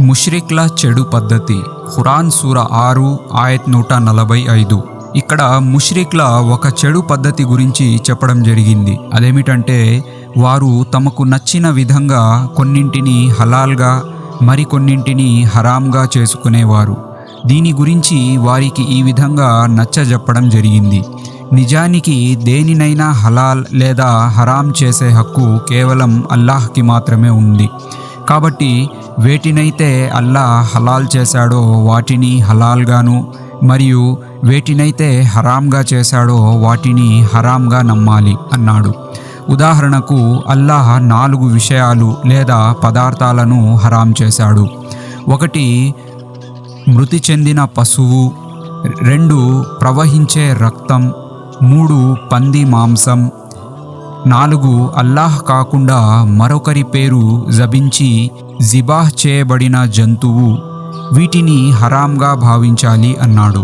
ముష్రిక్ల చెడు పద్ధతి. ఖురాన్ సూర 6 ఆయత్ 145. ఇక్కడ ముష్రిక్ల ఒక చెడు పద్ధతి గురించి చెప్పడం జరిగింది. అదేమిటంటే వారు తమకు నచ్చిన విధంగా కొన్నింటిని హలాల్గా మరికొన్నింటిని హరాంగా చేసుకునేవారు. దీని గురించి వారికి ఈ విధంగా నచ్చజెప్పడం జరిగింది. నిజానికి దేనినైనా హలాల్ లేదా హరాం చేసే హక్కు కేవలం అల్లాహ్కి మాత్రమే ఉంది. కాబట్టి వేటినైతే అల్లాహ్ హలాల్ చేశాడో వాటిని హలాల్గాను, మరియు వేటినైతే హరాంగా చేశాడో వాటిని హరాంగా నమ్మాలి అన్నాడు. ఉదాహరణకు అల్లాహ్ 4 విషయాలు లేదా పదార్థాలను హరాం చేశాడు. 1 మృతి చెందిన పశువు, 2 ప్రవహించే రక్తం, 3 పంది మాంసం, 4 అల్లాహ్ కాకుండా మరొకరి పేరు జబించి జిబాహ్ చేయబడిన జంతువు, వీటిని హరాంగా భావించాలి అన్నాడు.